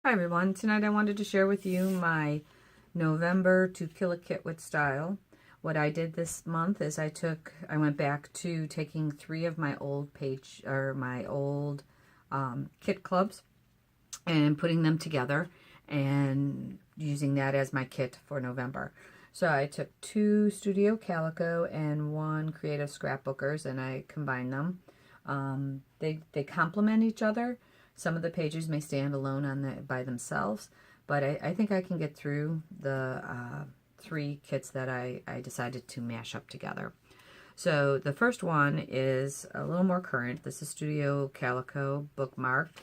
Hi everyone, tonight I wanted to share with you my November to Kill a Kit with Style. What I did this month is I went back to taking 3 of my old kit clubs and putting them together and using that as my kit for November. So I took 2 Studio Calico and 1 Creative Scrapbookers and I combined them. They complement each other. Some of the pages may stand alone by themselves, but I think I can get through the 3 kits that I decided to mash up together. So the first one is a little more current. This is Studio Calico bookmarked,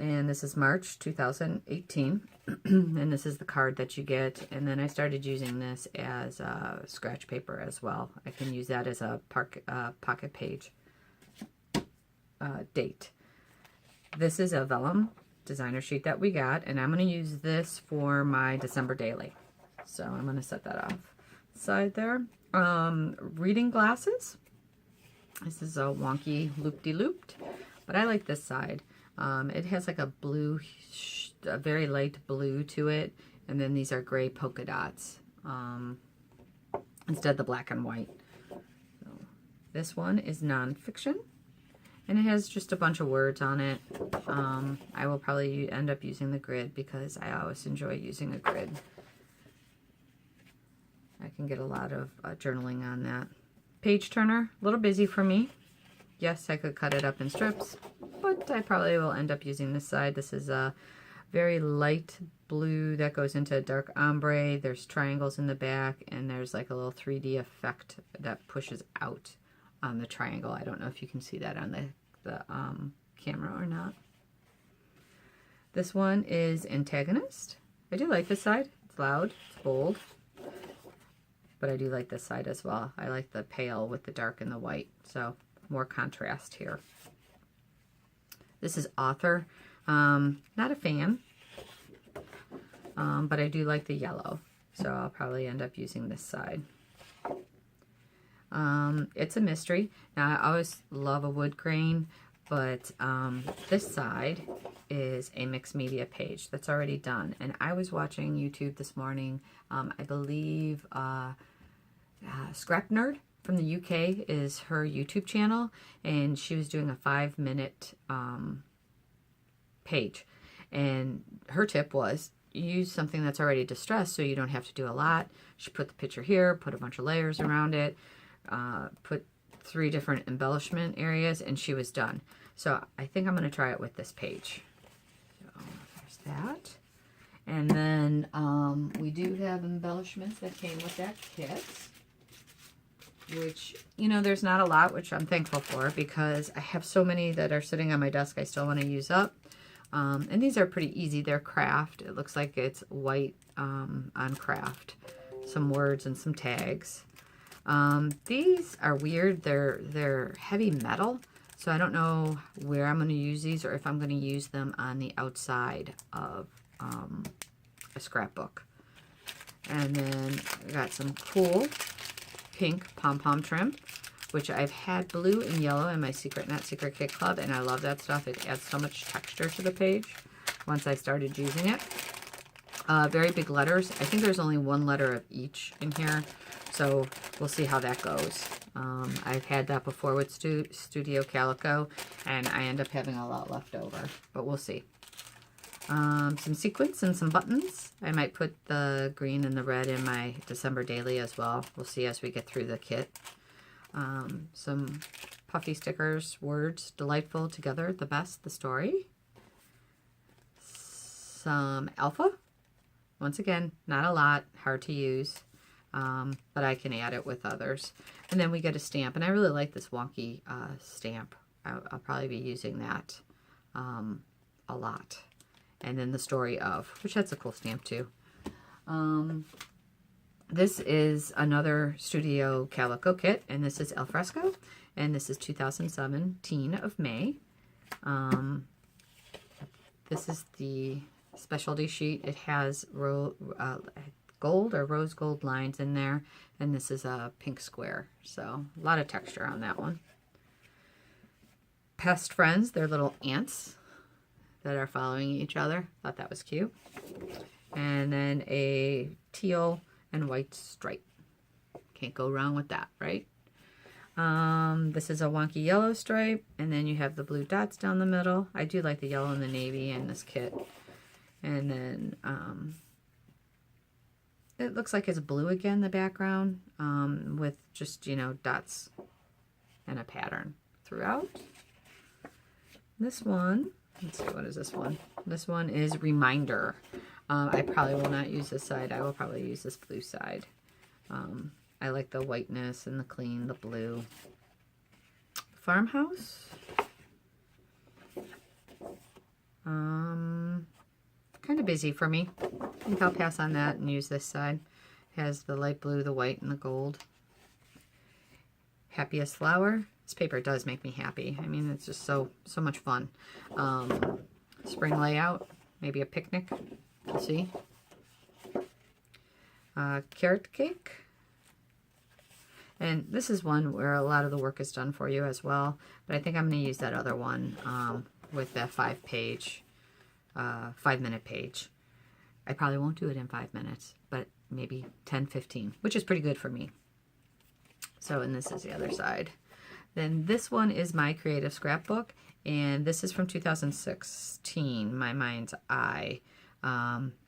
and this is March 2018, and this is the card that you get. And then I started using this as scratch paper as well. I can use that as a pocket page date. This is a vellum designer sheet that we got, and I'm going to use this for my December daily. So I'm going to set that off side there. Reading glasses. This is a wonky loop-de-looped, but I like this side. It has like a blue, a very light blue to it, and then these are gray polka dots instead of the black and white. So this one is nonfiction. And it has just a bunch of words on it. I will probably end up using the grid because I always enjoy using a grid. I can get a lot of journaling on that. Page turner, a little busy for me. Yes, I could cut it up in strips, but I probably will end up using this side. This is a very light blue that goes into a dark ombre. There's triangles in the back, and there's like a little 3D effect that pushes out on the triangle. I don't know if you can see that on the camera or not. This one is Antagonist. I do like this side. It's loud, it's bold, but I do like this side as well. I like the pale with the dark and the white, so more contrast here. This is Author. Not a fan, but I do like the yellow, so I'll probably end up using this side. It's a mystery. Now, I always love a wood grain, but this side is a mixed media page that's already done. And I was watching YouTube this morning. I believe Scrap Nerd from the UK is her YouTube channel, and she was doing a 5-minute page. And her tip was, use something that's already distressed so you don't have to do a lot. She put the picture here, put a bunch of layers around it, put 3 different embellishment areas, and she was done. So I think I'm going to try it with this page. So there's that. And then we do have embellishments that came with that kit, which, you know, there's not a lot, which I'm thankful for because I have so many that are sitting on my desk I still want to use up. And these are pretty easy. They're craft. It looks like it's white on craft. Some words and some tags. These are weird. They're heavy metal, so I don't know where I'm going to use these or if I'm going to use them on the outside of a scrapbook. And then I got some cool pink pom-pom trim, which I've had blue and yellow in my Secret Not Secret Kit Club, and I love that stuff. It adds so much texture to the page once I started using it. Very big letters. I think there's only 1 letter of each in here, so we'll see how that goes. I've had that before with Studio Calico, and I end up having a lot left over, but we'll see. Some sequins and some buttons. I might put the green and the red in my December daily as well. We'll see as we get through the kit. Some puffy stickers, words, delightful, together, the best, the story. Some alpha. Once again, not a lot, hard to use, but I can add it with others. And then we get a stamp, and I really like this wonky stamp. I'll probably be using that a lot. And then the story of, which that's a cool stamp too. This is another Studio Calico kit, and this is Alfresco, and this is 2017 of May. This is the specialty sheet. It has gold or rose gold lines in there, and this is a pink square, so a lot of texture on that one. Pest Friends, they're little ants. that are following each other. Thought that was cute. And then a teal and white stripe. Can't go wrong with that, right? This is a wonky yellow stripe, and then you have the blue dots down the middle. I do like the yellow and the navy in this kit. And then it looks like it's blue again, the background, with just, you know, dots and a pattern throughout. This one, let's see, what is this one? This one is Reminder. I probably will not use this side. I will probably use this blue side. I like the whiteness and the clean, the blue. Farmhouse. Kind of busy for me. I think I'll pass on that and use this side. Has the light blue, the white, and the gold. Happiest Flower. This paper does make me happy. I mean, it's just so much fun. Spring layout. Maybe a picnic. We'll see. Carrot cake. And this is one where a lot of the work is done for you as well. But I think I'm going to use that other one with that 5-minute page. I probably won't do it in 5 minutes, but maybe 10, 15, which is pretty good for me. So, and this is the other side. Then this one is My Creative Scrapbook, and this is from 2016, My Mind's Eye.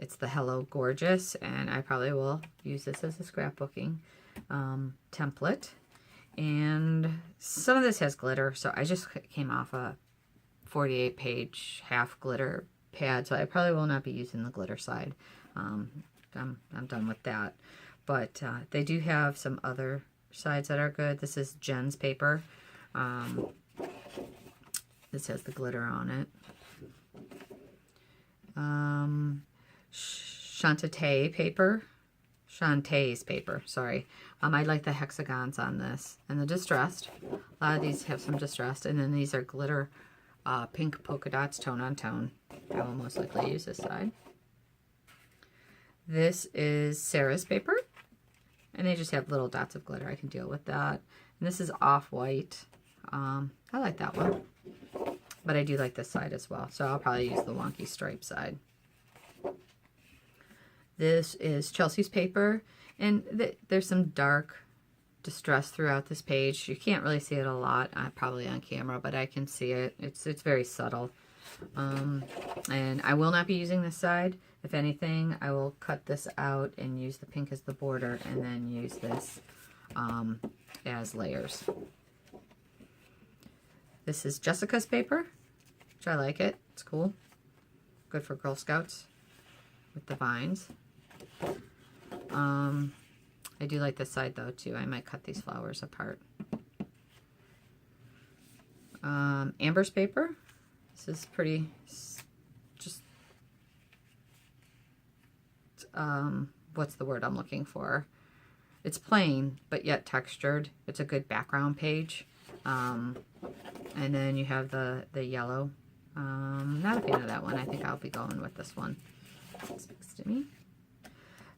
It's the Hello Gorgeous, and I probably will use this as a scrapbooking template. And some of this has glitter, so I just came off a 48-page half glitter pad, so I probably will not be using the glitter side. I'm done with that. But they do have some other sides that are good. This is Jen's paper. This has the glitter on it. Shantae's paper, sorry. I like the hexagons on this. And the distressed. A lot of these have some distressed. And then these are glitter pink polka dots, tone on tone. I will most likely use this side. This is Sarah's paper. And they just have little dots of glitter. I can deal with that. And this is off-white. I like that one. But I do like this side as well. So I'll probably use the wonky stripe side. This is Chelsea's paper. And there's some dark distress throughout this page. You can't really see it a lot, probably on camera, but I can see it. It's very subtle. And I will not be using this side. If anything, I will cut this out and use the pink as the border, and then use this as layers. This is Jessica's paper, which I like it. It's cool. Good for Girl Scouts with the vines. I do like this side though too. I might cut these flowers apart. Amber's paper. This is pretty, just, what's the word I'm looking for? It's plain, but yet textured. It's a good background page. And then you have the yellow. Not a fan of that one. I think I'll be going with this one. It's next to me.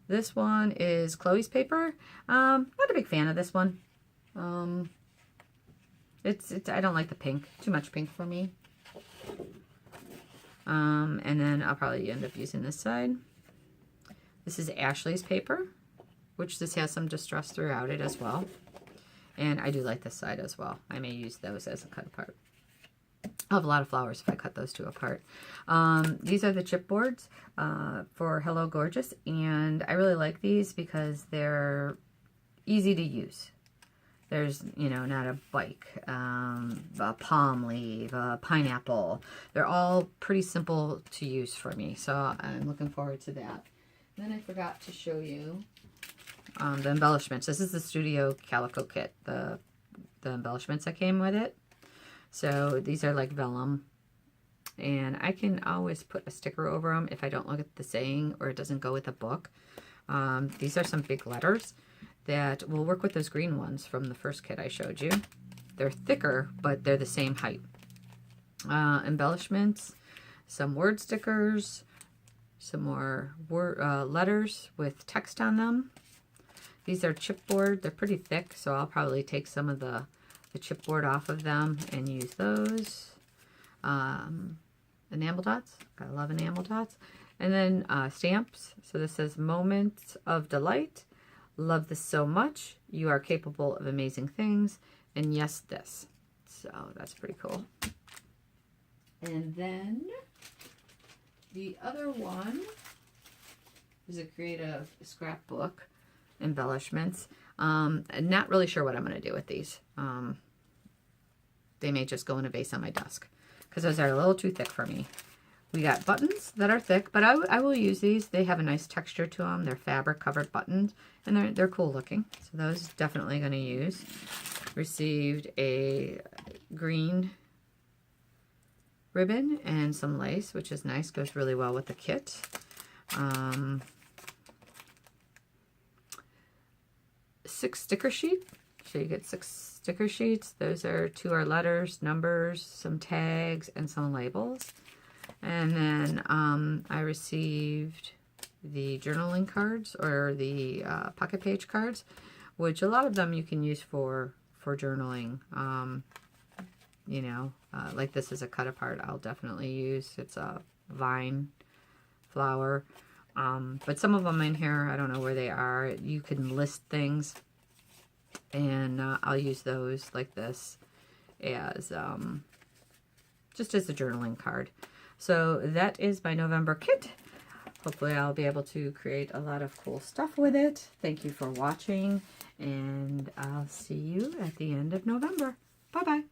This one is Chloe's paper. Not a big fan of this one. It's I don't like the pink. Too much pink for me. And then I'll probably end up using this side. This is Ashley's paper, which this has some distress throughout it as well. And I do like this side as well. I may use those as a cut apart. I'll have a lot of flowers if I cut those two apart. These are the chipboards for Hello Gorgeous, and I really like these because they're easy to use. There's, you know, not a bike, a palm leaf, a pineapple. They're all pretty simple to use for me, so I'm looking forward to that. And then I forgot to show you the embellishments. This is the Studio Calico kit, the embellishments that came with it. So these are like vellum, and I can always put a sticker over them if I don't look at the saying or it doesn't go with the book. These are some big letters that will work with those green ones from the first kit I showed you. They're thicker, but they're the same height. Embellishments, some word stickers, some more letters with text on them. These are chipboard. They're pretty thick, so I'll probably take some of the chipboard off of them and use those. enamel dots. I love enamel dots. And then stamps. So this says Moments of Delight. Love this so much. You are capable of amazing things. And yes, this. So that's pretty cool. And then the other one is a Creative Scrapbook embellishments. I'm not really sure what I'm going to do with these. They may just go in a vase on my desk because those are a little too thick for me. We got buttons that are thick, but I will use these. They have a nice texture to them. They're fabric covered buttons, and they're cool looking. So those definitely going to use. Received a green ribbon and some lace, which is nice. Goes really well with the kit. 6 sticker sheet. So you get 6 sticker sheets. Those are 2 are letters, numbers, some tags, and some labels. And then I received the journaling cards, or the pocket page cards, which a lot of them you can use for journaling. You know, like this is a cut apart I'll definitely use. It's a vine flower. But some of them in here, I don't know where they are. You can list things, and I'll use those like this as just as a journaling card. So that is my November kit. Hopefully I'll be able to create a lot of cool stuff with it. Thank you for watching, and I'll see you at the end of November. Bye-bye.